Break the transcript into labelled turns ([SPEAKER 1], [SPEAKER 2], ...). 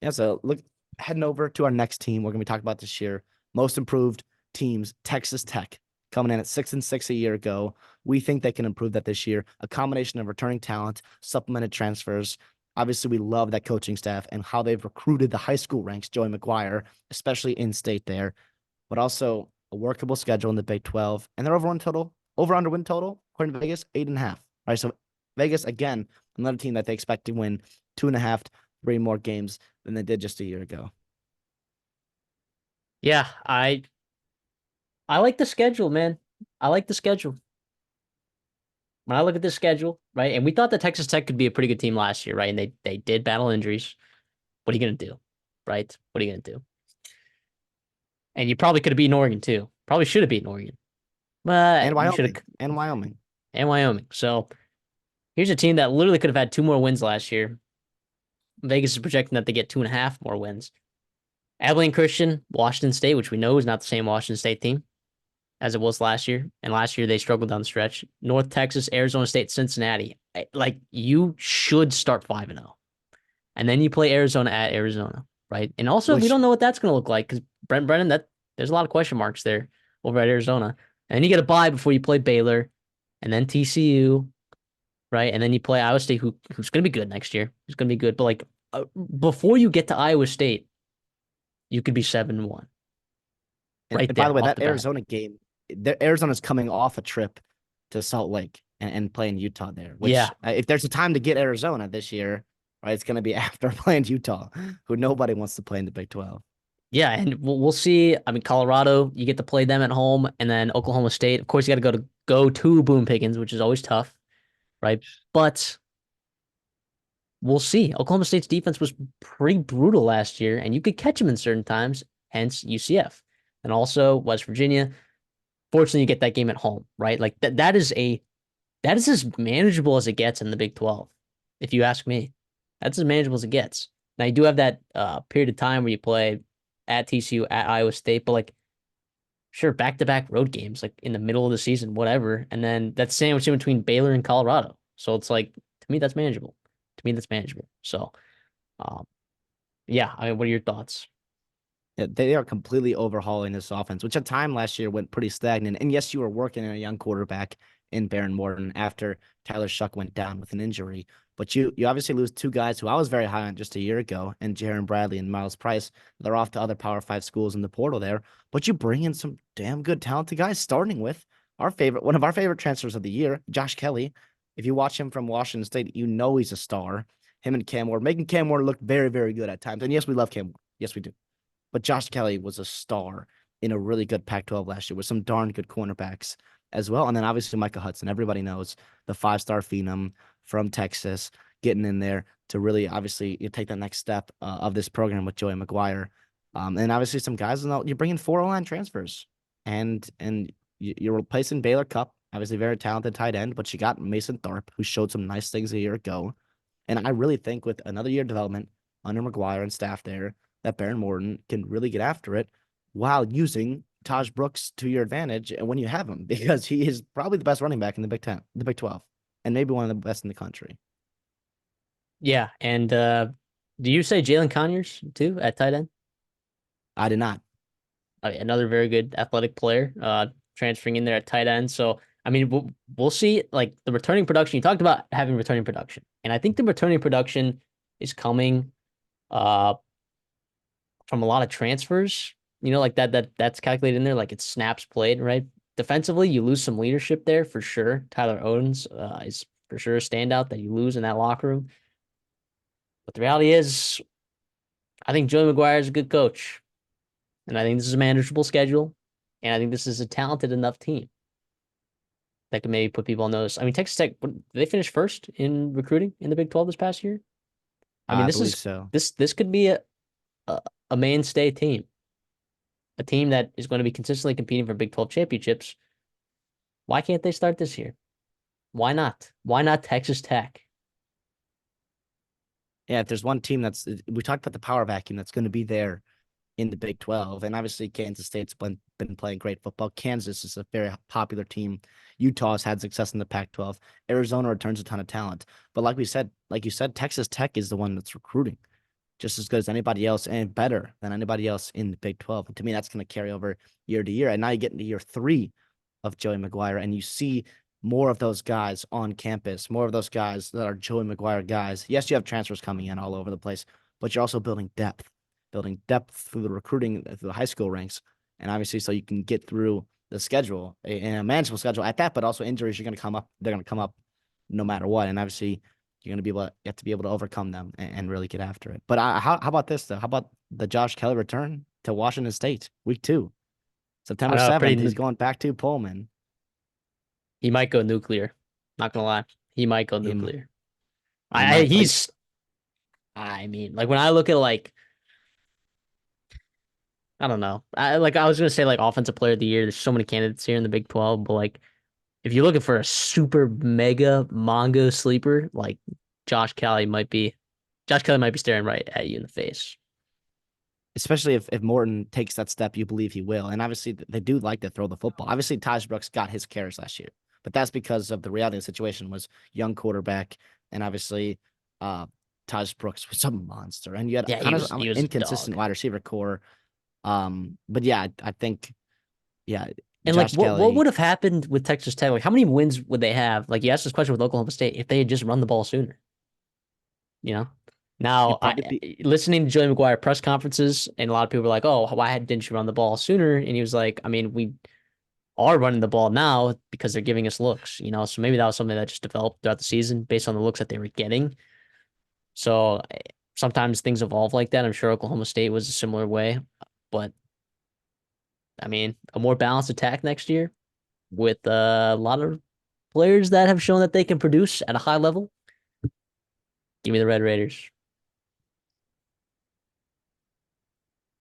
[SPEAKER 1] Yeah, so look, heading over to our next team, we're gonna be talking about this year. Most improved teams, Texas Tech, coming in at 6-6 a year ago. We think they can improve that this year. A combination of returning talent, supplemented transfers. Obviously, we love that coaching staff and how they've recruited the high school ranks, Joey McGuire, especially in state there, but also a workable schedule in the Big 12. And their over under win total, according to Vegas, 8.5. All right. So Vegas, again, another team that they expect to win 2.5, three more games than they did just a year ago.
[SPEAKER 2] Yeah, I like the schedule, man. I like the schedule. When I look at this schedule, right, and we thought that Texas Tech could be a pretty good team last year, right? And they did battle injuries. What are you gonna do, right? What are you gonna do? And you probably could have beaten Oregon too. Probably should have beaten Oregon,
[SPEAKER 1] And
[SPEAKER 2] but you should
[SPEAKER 1] Wyoming.
[SPEAKER 2] have.
[SPEAKER 1] And Wyoming.
[SPEAKER 2] And Wyoming. So here's a team that literally could have had two more wins last year. Vegas is projecting that they get 2.5 more wins. Abilene Christian, Washington State, which we know is not the same Washington State team as it was last year. And last year they struggled down the stretch. North Texas, Arizona State, Cincinnati. Like you should start 5-0. And then you play Arizona at Arizona, right? And also we
[SPEAKER 1] Which
[SPEAKER 2] don't know what that's going to look like because Brent Brennan, that there's a lot of question marks there over at Arizona. And then you get a bye before you play Baylor and then TCU, right? And then you play Iowa State, who's going to be good next year. Who's going to be good. But like before you get to Iowa State, you could be 7-1 right
[SPEAKER 1] and by the
[SPEAKER 2] there
[SPEAKER 1] way,
[SPEAKER 2] off
[SPEAKER 1] that
[SPEAKER 2] the bat.
[SPEAKER 1] Arizona game, Arizona's coming off a trip to Salt Lake and playing Utah there, which
[SPEAKER 2] Yeah,
[SPEAKER 1] if there's a time to get Arizona this year, right, it's going to be after playing Utah, who nobody wants to play in the Big 12.
[SPEAKER 2] yeah, and we'll see. I mean, Colorado, you get to play them at home, and then Oklahoma State. Of course, you got to go to Boone Pickens, which is always tough, right? But we'll see. Oklahoma State's defense was pretty brutal last year, and you could catch them in certain times, hence UCF. And also West Virginia. Fortunately, you get that game at home, right? Like that is as manageable as it gets in the Big 12, if you ask me. That's as manageable as it gets. Now you do have that period of time where you play at TCU, at Iowa State, but like sure, back-to-back road games, like in the middle of the season, whatever. And then that's sandwiched in between Baylor and Colorado. So it's like to me, that's manageable. To me, that's manageable. So um, yeah, I mean, what are your thoughts?
[SPEAKER 1] Yeah, they are completely overhauling this offense, which at time last year went pretty stagnant. And yes, you were working in a young quarterback in Baron Morton after Tyler Shuck went down with an injury. But you obviously lose two guys who I was very high on just a year ago, and Jaron Bradley and Miles Price. They're off to other Power Five schools in the portal there. But you bring in some damn good talented guys, starting with one of our favorite transfers of the year, Josh Kelly. If you watch him from Washington State, you know he's a star. Him and Cam Ward, making Cam Ward look very, very good at times. And yes, we love Cam Ward. Yes, we do. But Josh Kelly was a star in a really good Pac-12 last year with some darn good cornerbacks as well. And then obviously Micah Hudson. Everybody knows the five-star phenom from Texas getting in there to really obviously you take that next step of this program with Joey McGuire. And obviously some guys, you're bringing four line transfers and you're replacing Baylor Cup, obviously very talented tight end, but you got Mason Tharp, who showed some nice things a year ago. And I really think with another year of development under McGuire and staff there, that Baron Morton can really get after it while using Taj Brooks to your advantage and when you have him, because he is probably the best running back in the Big 10, the Big 12, and maybe one of the best in the country.
[SPEAKER 2] Yeah, and do you say Jalen Conyers too at tight end?
[SPEAKER 1] I did not.
[SPEAKER 2] Another very good athletic player, transferring in there at tight end. So, I mean, we'll see. Like the returning production, you talked about having returning production, and I think the returning production is coming uh, from a lot of transfers. You know, like that's calculated in there, like it's snaps played, right? Defensively, you lose some leadership there for sure. Tyler Owens is for sure a standout that you lose in that locker room. But the reality is, I think Joey McGuire is a good coach. And I think this is a manageable schedule. And I think this is a talented enough team that can maybe put people on notice. I mean, Texas Tech, did they finish first in recruiting in the Big 12 this past year? I mean,
[SPEAKER 1] I
[SPEAKER 2] this
[SPEAKER 1] believe
[SPEAKER 2] is
[SPEAKER 1] so.
[SPEAKER 2] this could be a, a mainstay team, a team that is going to be consistently competing for Big 12 championships. Why can't they start this year? Why not? Why not Texas Tech?
[SPEAKER 1] Yeah, if there's one team we talked about the power vacuum that's going to be there in the Big 12. And obviously, Kansas State's been playing great football. Kansas is a very popular team. Utah's had success in the Pac 12. Arizona returns a ton of talent. But like you said, Texas Tech is the one that's recruiting. just as good as anybody else and better than anybody else in the Big 12. And to me, that's going to carry over year to year. And now you get into year 3 of Joey McGuire, and you see more of those guys on campus, more of those guys that are Joey McGuire guys. Yes, you have transfers coming in all over the place, but you're also building depth through the recruiting, through the high school ranks. And obviously, so you can get through the schedule, a manageable schedule at that, but also injuries are going to come up. They're going to come up no matter what. And obviously, you're going to be able to, you have to be able to overcome them and really get after it. But how about this, though? How about the Josh Kelly return to Washington State, week 2,
[SPEAKER 2] I
[SPEAKER 1] September
[SPEAKER 2] know,
[SPEAKER 1] 7th? He's going back to Pullman.
[SPEAKER 2] he might go nuclear. Not gonna lie, he might go
[SPEAKER 1] He,
[SPEAKER 2] nuclear.
[SPEAKER 1] he might, but
[SPEAKER 2] He's. I mean, like when I look at like I don't know. I was gonna say like offensive player of the year. There's so many candidates here in the Big 12, but like if you're looking for a super mega Mongo sleeper, like Josh Kelly might be staring right at you in the face.
[SPEAKER 1] especially if Morton takes that step, you believe he will. And obviously, they do like to throw the football. Obviously, Taj Brooks got his carries last year, but that's because of the reality of the situation was young quarterback, and obviously, uh, Taj Brooks was a monster, and you had
[SPEAKER 2] Yeah,
[SPEAKER 1] kind of
[SPEAKER 2] he was a
[SPEAKER 1] inconsistent
[SPEAKER 2] dog.
[SPEAKER 1] wide receiver core. But yeah, I think yeah,
[SPEAKER 2] And like
[SPEAKER 1] Josh
[SPEAKER 2] what
[SPEAKER 1] Kelly.
[SPEAKER 2] would have happened with Texas Tech? Like how many wins would they have? Like you asked this question with Oklahoma State if they had just run the ball sooner, you know? Now,
[SPEAKER 1] It probably be
[SPEAKER 2] listening to Joey McGuire press conferences, and a lot of people were like, "Oh, why didn't you run the ball sooner?" And he was like, "I mean, we are running the ball now because they're giving us looks, you know. So maybe that was something that just developed throughout the season based on the looks that they were getting. So sometimes things evolve like that. I'm sure Oklahoma State was a similar way, but I mean, a more balanced attack next year with a lot of players that have shown that they can produce at a high level. Give me the Red Raiders.